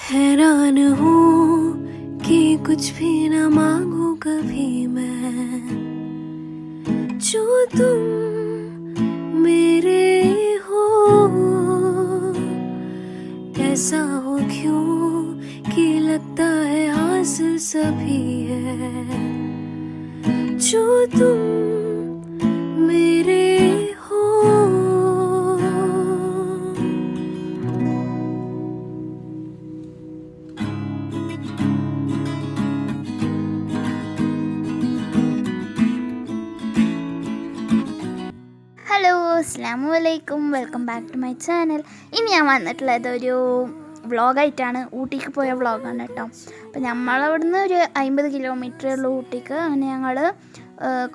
हैरान हूँ कि कुछ भी न मांगू कभी मैं, जो तुम मेरे हो। ऐसा हो क्यों कि लगता है हासिल सभी है, जो तुम मेरे हो। ഹലോ, അസ്സലാമു അലൈക്കും. Welcome back to my channel. ഇനി ഞാൻ വന്നിട്ടുള്ളത് ഒരു വ്ളോഗായിട്ടാണ്. ഊട്ടിക്ക് പോയ വ്ളോഗാണ് കേട്ടോ. അപ്പോൾ നമ്മളവിടുന്ന് ഒരു 50 കിലോമീറ്ററേ ഉള്ളൂ ഊട്ടിക്ക്. അങ്ങനെ ഞങ്ങൾ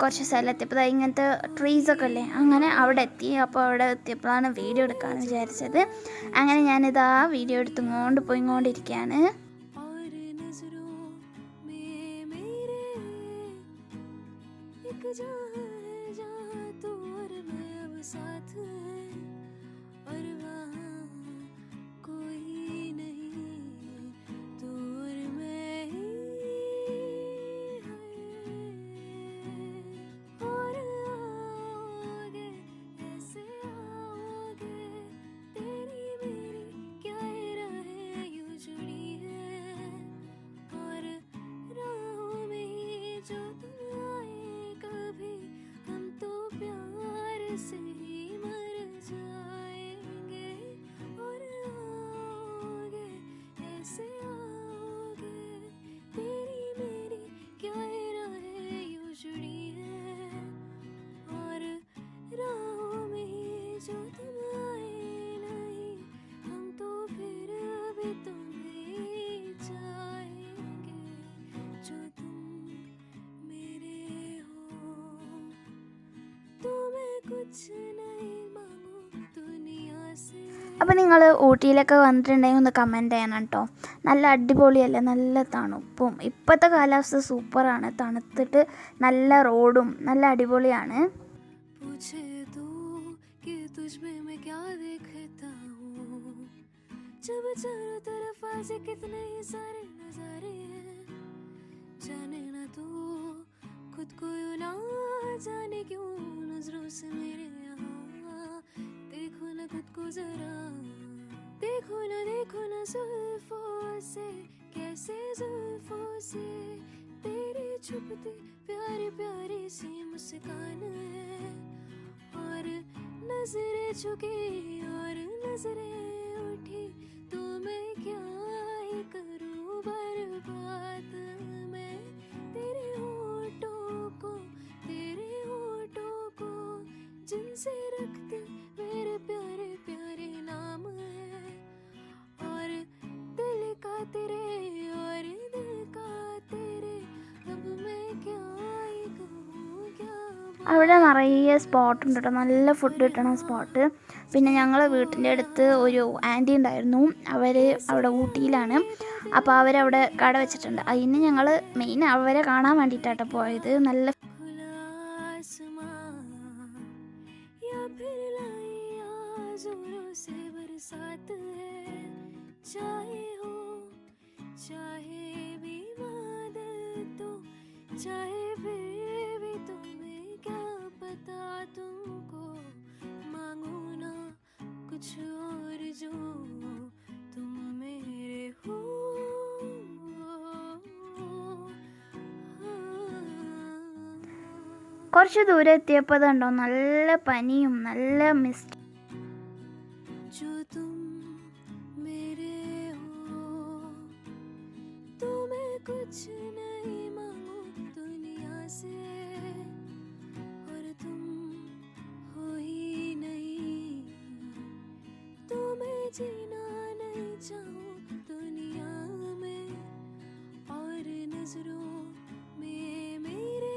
കുറച്ച് സ്ഥലത്തെത്തിയപ്പോൾ ഇങ്ങനത്തെ ട്രീസൊക്കെ അല്ലേ, അങ്ങനെ അവിടെ എത്തി. അപ്പോൾ അവിടെ എത്തിയപ്പോഴാണ് വീഡിയോ എടുക്കാമെന്ന് വിചാരിച്ചത്. അങ്ങനെ ഞാനിതാ വീഡിയോ എടുത്തുകൊണ്ട് പോയിക്കൊണ്ടിരിക്കുകയാണ്. साथ है और वहाँ कोई नहीं, दूर में ही है। और आओगे ऐसे आओगे, तेरी मेरी क्या राहें यूं जुड़ी है। और राहों में ही जो तुम आए कभी, हम तो प्यार से അപ്പോൾ നിങ്ങൾ ഊട്ടിയിലൊക്കെ വന്നിട്ടുണ്ടെങ്കിൽ ഒന്ന് കമൻറ്റ് ചെയ്യണം കേട്ടോ. നല്ല അടിപൊളിയല്ലേ, നല്ല തണുപ്പും. ഇപ്പോഴത്തെ കാലാവസ്ഥ സൂപ്പറാണ്, തണുത്തിട്ട് നല്ല റോഡും നല്ല അടിപൊളിയാണ്. खुद को ना जाने क्यों नजरों से मेरे यहाँ देखो ना खुद को जरा, देखो ना जुल्फों से, कैसे जुल्फों से तेरी छुपती प्यारी प्यारी सी मुस्कान है। और नजरें झुकी और नजरें उठी, तो मैं क्या ही करूँ बर्बाद मैं तेरे जिनसे रखते मेरे प्यारे प्यारे नाम है। और दिल का तेरे और दिल का तेरे, अब मैं क्या ही कहूँ क्या। അവിടെ നിറയെ സ്പോട്ട് ഉണ്ട് കേട്ടോ, നല്ല ഫുഡ് കിട്ടണ സ്പോട്ട്. പിന്നെ ഞങ്ങൾ വീട്ടിൻ്റെ അടുത്ത് ഒരു ആൻറ്റി ഉണ്ടായിരുന്നു, അവർ അവിടെ ഊട്ടിയിലാണ്. അപ്പോൾ അവരവിടെ കട വെച്ചിട്ടുണ്ട്. അതിന് ഞങ്ങൾ മെയിൻ അവരെ കാണാൻ വേണ്ടിയിട്ടാട്ടോ പോയത്. നല്ല से बरसात है, चाहे हो चाहे भी बादल, तो चाहे फिर भी तुम्हें क्या पता, तुमको मांगू ना कुछ और जो तुम मेरे हो। കുറച്ച് ദൂരം എത്തിയപ്പോൾ അതുണ്ടോ നല്ല പനിയും നല്ല മിസ്റ്റ്. जो तुम मेरे हो, तो मैं कुछ नहीं मांगू दुनिया से, और तुम हो ही नहीं, तो मैं जीना नहीं चाहूँ दुनिया में। और नजरों में मेरे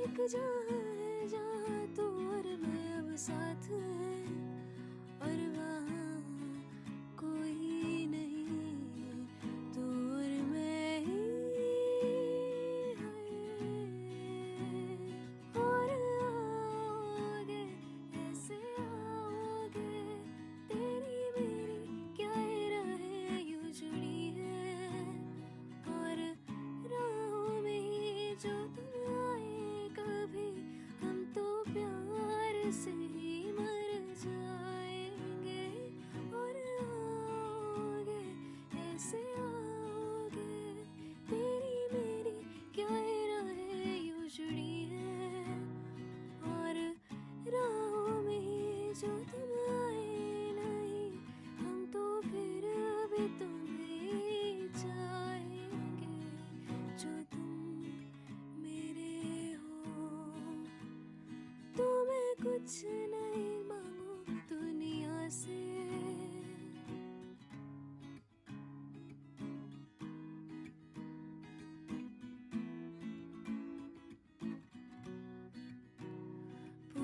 एक जहाँ है जहाँ तू और मैं अब साथ है, और वहाँ कोई नहीं, दूर में ही है। और आओगे ऐसे आओगे, तेरी मेरी क्या राहें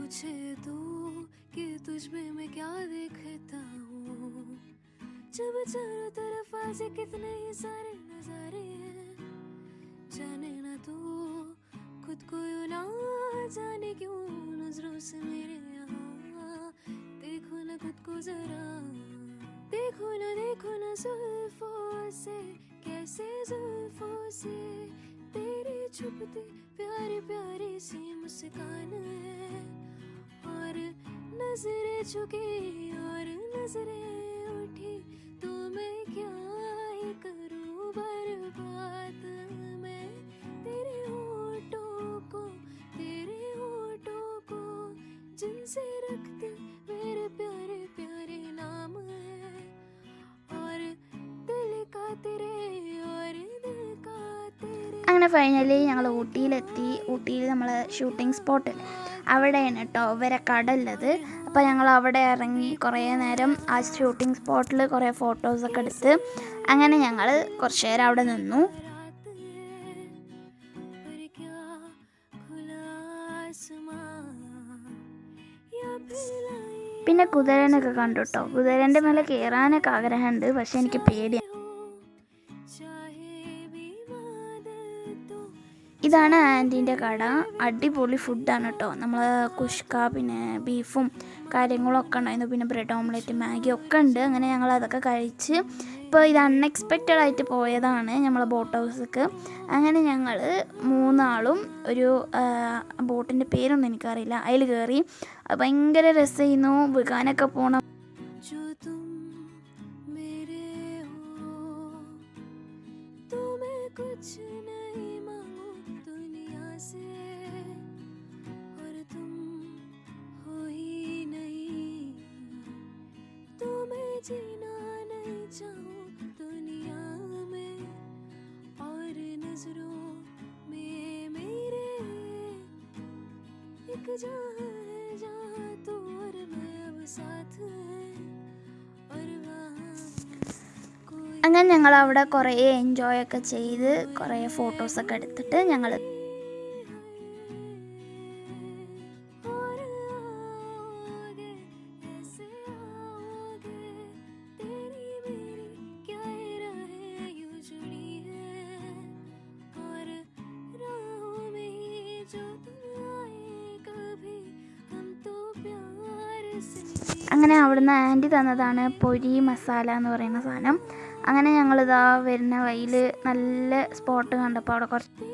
पूछे तू कि तुझ में मैं क्या देखता हूँ, जब चारों तरफ आज कितने ही सारे नजारे हैं, जाने ना तू खुद को यूं ना जाने क्यों नजरों से मेरे यहाँ, देखो ना खुद को जरा, देखो ना जुल्फों से, कैसे जुल्फों से तेरी छुपती प्यारी प्यारी सी मुस्कान है, और नजरें झुकी और नजरें उठी, तो मैं क्या ही करूं बर्बाद मैं तेरे होठों को जिनसे रखते मेरे प्यारे प्यारे नाम है, और दिल का तेरे और दिल का तेरे. അങ്ങനെ ഫൈനലി ഞങ്ങൾ ഊട്ടിയിലെത്തി. ഊട്ടിയിൽ നമ്മൾ ഷൂട്ടിംഗ് സ്പോട്ടിൽ അവിടെയാണ് കേട്ടോ ഇവരെ കടയുള്ളത്. അപ്പോൾ ഞങ്ങൾ അവിടെ ഇറങ്ങി കുറേ നേരം ആ ഷൂട്ടിംഗ് സ്പോട്ടിൽ കുറേ ഫോട്ടോസൊക്കെ എടുത്ത് അങ്ങനെ ഞങ്ങൾ കുറച്ച് നേരം അവിടെ നിന്നു. പിന്നെ കുതിരനൊക്കെ കണ്ടു കേട്ടോ. കുതിരൻ്റെ മേലെ കയറാനൊക്കെ ആഗ്രഹമുണ്ട്, പക്ഷെ എനിക്ക് പേടിയാണ്. ഇതാണ് ആൻറ്റീൻ്റെ കട. അടിപൊളി ഫുഡാണ് കേട്ടോ. നമ്മൾ കുഷ്ക പിന്നെ ബീഫും കാര്യങ്ങളൊക്കെ ഉണ്ടായിരുന്നു, പിന്നെ ബ്രെഡ് ഓംലെറ്റ് മാഗി ഒക്കെ ഉണ്ട്. അങ്ങനെ ഞങ്ങൾ അതൊക്കെ കഴിച്ച് ഇപ്പോൾ ഇത് അൺഎക്സ്പെക്റ്റഡ് ആയിട്ട് പോയതാണ് നമ്മൾ ബോട്ട് ഹൗസിലേക്ക്. അങ്ങനെ ഞങ്ങൾ മൂന്നാളും ഒരു ബോട്ടിൻ്റെ പേരൊന്നും എനിക്കറിയില്ല, അതിൽ കയറി. ഭയങ്കര രസമായിരുന്നു, വികാനൊക്കെ പോകണം. जीना नहीं चाहूं दुनिया में, और नजरों में मेरे एक जहां है जहां तू और मैं अब साथ हैं, और वहां അങ്ങനെ ഞങ്ങൾ അവിടെ കുറേ എൻജോയ് ഒക്കെ ചെയ്ത് കുറേ ഫോട്ടോസൊക്കെ എടുത്തിട്ട് ഞങ്ങൾ അങ്ങനെ അവിടുന്ന് ആൻറ്റി തന്നതാണ് പൊരി മസാല എന്ന് പറയുന്ന സാധനം. അങ്ങനെ ഞങ്ങളിതാ വരുന്ന വഴിയിൽ നല്ല സ്പോട്ട് കണ്ടപ്പോൾ അവിടെ കുറച്ച്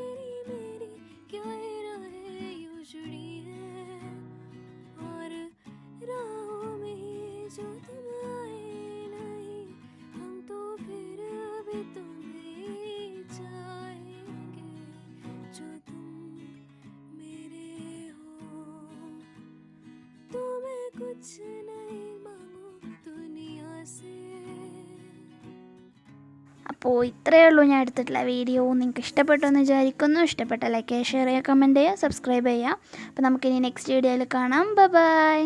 അപ്പോൾ ഇത്രയേ ഉള്ളൂ ഞാൻ എടുത്തിട്ടുള്ള വീഡിയോ. നിങ്ങൾക്ക് ഇഷ്ടപ്പെട്ടു എന്ന് വിചാരിക്കുന്നു. ഇഷ്ടപ്പെട്ട ലൈക്ക് ചെയ്യുക, ഷെയർ ചെയ്യുക, കമൻറ്റ് ചെയ്യുക, സബ്സ്ക്രൈബ് ചെയ്യുക. അപ്പോൾ നമുക്കിനി നെക്സ്റ്റ് വീഡിയോയിൽ കാണാം. ബൈ.